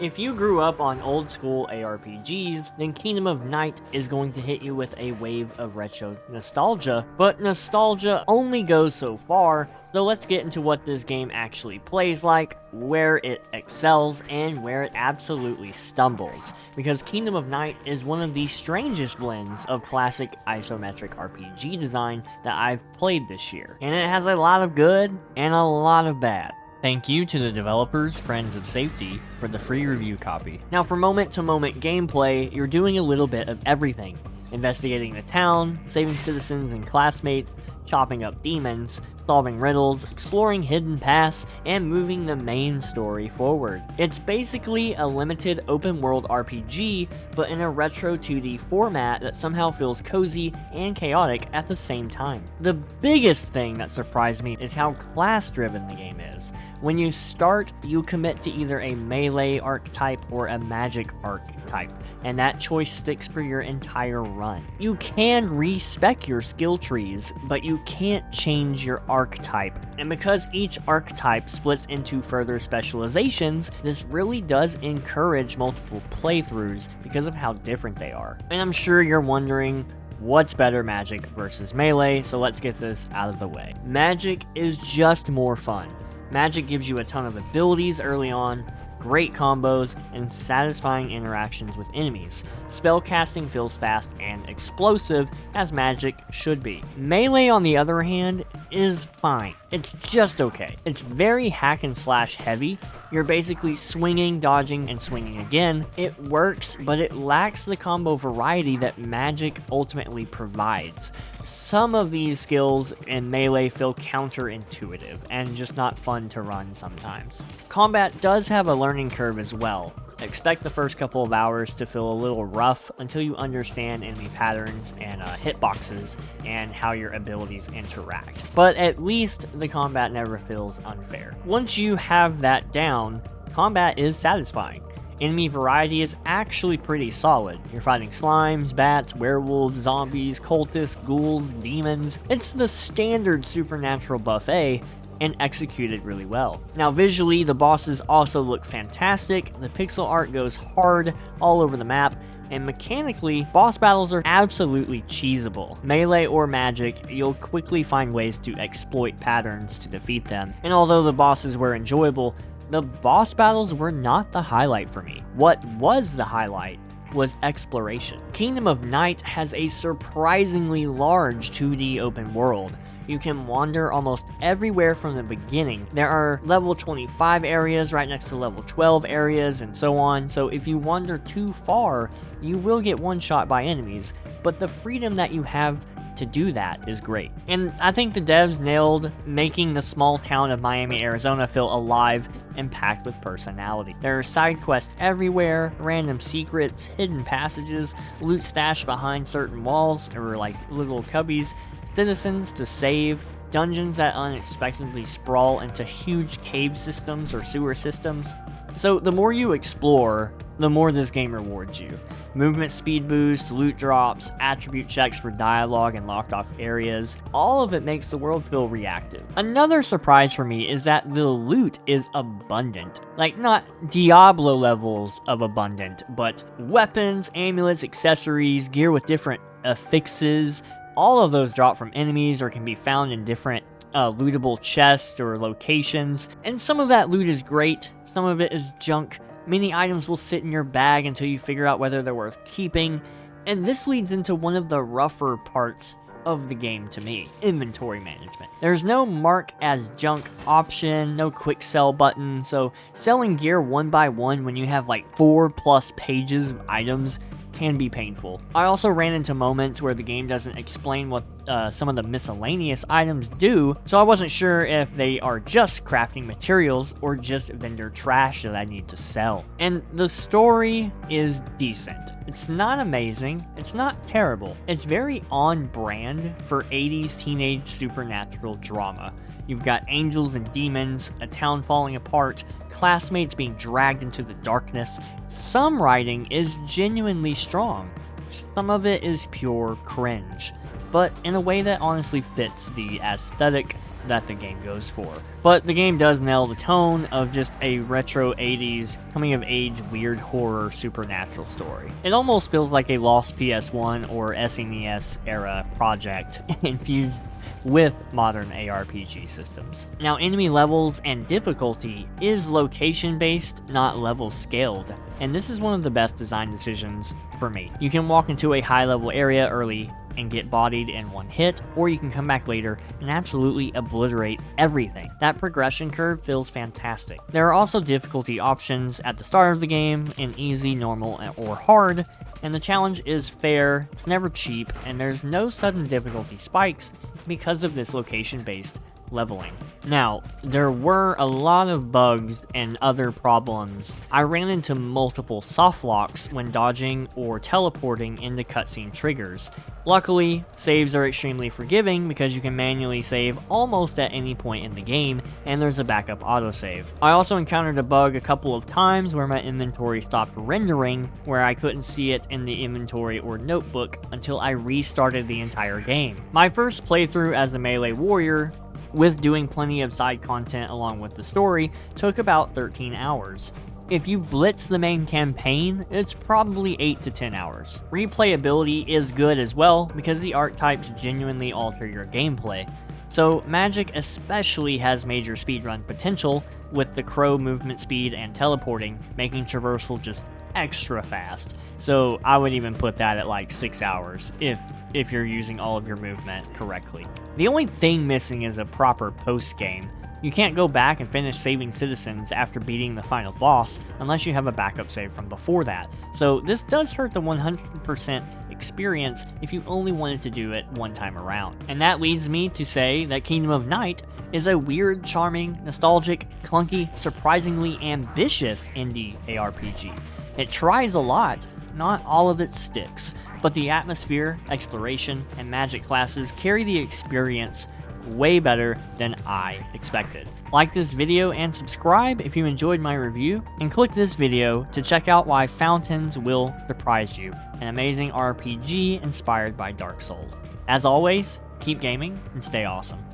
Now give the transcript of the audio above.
If you grew up on old school ARPGs, then Kingdom of Night is going to hit you with a wave of retro nostalgia, but nostalgia only goes so far, so let's get into what this game actually plays like, where it excels, and where it absolutely stumbles, because Kingdom of Night is one of the strangest blends of classic isometric RPG design that I've played this year, and it has a lot of good and a lot of bad. Thank you to the developers, Friends of Safety, for the free review copy. Now for moment-to-moment gameplay, you're doing a little bit of everything. Investigating the town, saving citizens and classmates, chopping up demons, solving riddles, exploring hidden paths, and moving the main story forward. It's basically a limited open-world RPG, but in a retro 2D format that somehow feels cozy and chaotic at the same time. The biggest thing that surprised me is how class-driven the game is. When you start, you commit to either a melee archetype or a magic archetype, and that choice sticks for your entire run. You can respec your skill trees, but you can't change your archetype, and because each archetype splits into further specializations, this really does encourage multiple playthroughs because of how different they are. And I'm sure you're wondering, what's better, magic versus melee? So let's get this out of the way. Magic is just more fun. Magic gives you a ton of abilities early on, great combos, and satisfying interactions with enemies. Spellcasting feels fast and explosive, as magic should be. Melee, on the other hand, is fine. It's just okay. It's very hack and slash heavy. You're basically swinging, dodging, and swinging again. It works, but it lacks the combo variety that magic ultimately provides. Some of these skills in melee feel counterintuitive and just not fun to run sometimes. Combat does have a learning curve as well. Expect the first couple of hours to feel a little rough until you understand enemy patterns and hitboxes and how your abilities interact. But at least the combat never feels unfair. Once you have that down, combat is satisfying. Enemy variety is actually pretty solid. You're fighting slimes, bats, werewolves, zombies, cultists, ghouls, demons. It's the standard supernatural buffet, and executed really well. Now visually, the bosses also look fantastic, the pixel art goes hard all over the map, and mechanically, boss battles are absolutely cheesable. Melee or magic, you'll quickly find ways to exploit patterns to defeat them, and although the bosses were enjoyable, the boss battles were not the highlight for me. What was the highlight was exploration. Kingdom of Night has a surprisingly large 2D open world. You can wander almost everywhere from the beginning. There are level 25 areas right next to level 12 areas and so on, so if you wander too far, you will get one shot by enemies, but the freedom that you have to do that is great. And I think the devs nailed making the small town of Miami, Arizona feel alive and packed with personality. There are side quests everywhere, random secrets, hidden passages, loot stashed behind certain walls, or like little cubbies, citizens to save, dungeons that unexpectedly sprawl into huge cave systems or sewer systems. So the more you explore, the more this game rewards you. Movement speed boosts, loot drops, attribute checks for dialogue and locked off areas, all of it makes the world feel reactive. Another surprise for me is that the loot is abundant. Like, not Diablo levels of abundant, but weapons, amulets, accessories, gear with different affixes, all of those drop from enemies or can be found in different lootable chests or locations. And some of that loot is great, some of it is junk. Many items will sit in your bag until you figure out whether they're worth keeping. And this leads into one of the rougher parts of the game to me, inventory management. There's no mark as junk option, no quick sell button, so selling gear one by one when you have like 4+ pages of items can be painful. I also ran into moments where the game doesn't explain what some of the miscellaneous items do, so I wasn't sure if they are just crafting materials or just vendor trash that I need to sell. And the story is decent. It's not amazing, it's not terrible. It's very on brand for 80s teenage supernatural drama. You've got angels and demons, a town falling apart, classmates being dragged into the darkness. Some writing is genuinely strong. Some of it is pure cringe, but in a way that honestly fits the aesthetic, that the game goes for. But the game does nail the tone of just a retro 80s coming-of-age weird horror supernatural story. It almost feels like a lost PS1 or SNES era project infused with modern ARPG systems. Now, enemy levels and difficulty is location-based, not level-scaled, and this is one of the best design decisions for me. You can walk into a high-level area early and get bodied in one hit, or you can come back later and absolutely obliterate everything. That progression curve feels fantastic. There are also difficulty options at the start of the game in easy, normal, or hard, and the challenge is fair, it's never cheap, and there's no sudden difficulty spikes because of this location-based leveling. Now, there were a lot of bugs and other problems. I ran into multiple soft locks when dodging or teleporting into cutscene triggers. Luckily, saves are extremely forgiving because you can manually save almost at any point in the game, and there's a backup autosave. I also encountered a bug a couple of times where my inventory stopped rendering, where I couldn't see it in the inventory or notebook until I restarted the entire game. My first playthrough as a melee warrior, with doing plenty of side content along with the story, took about 13 hours. If you blitz the main campaign, it's probably 8 to 10 hours. Replayability is good as well, because the archetypes genuinely alter your gameplay. So Magic especially has major speedrun potential, with the crow movement speed and teleporting, making traversal just extra fast. So I would even put that at like 6 hours, if you're using all of your movement correctly. The only thing missing is a proper post-game. You can't go back and finish saving citizens after beating the final boss unless you have a backup save from before that. So this does hurt the 100% experience if you only wanted to do it one time around. And that leads me to say that Kingdom of Night is a weird, charming, nostalgic, clunky, surprisingly ambitious indie ARPG. It tries a lot, not all of it sticks, but the atmosphere, exploration, and magic classes carry the experience way better than I expected. Like this video and subscribe if you enjoyed my review, and click this video to check out why Fountains will surprise you, an amazing RPG inspired by Dark Souls. As always, keep gaming and stay awesome.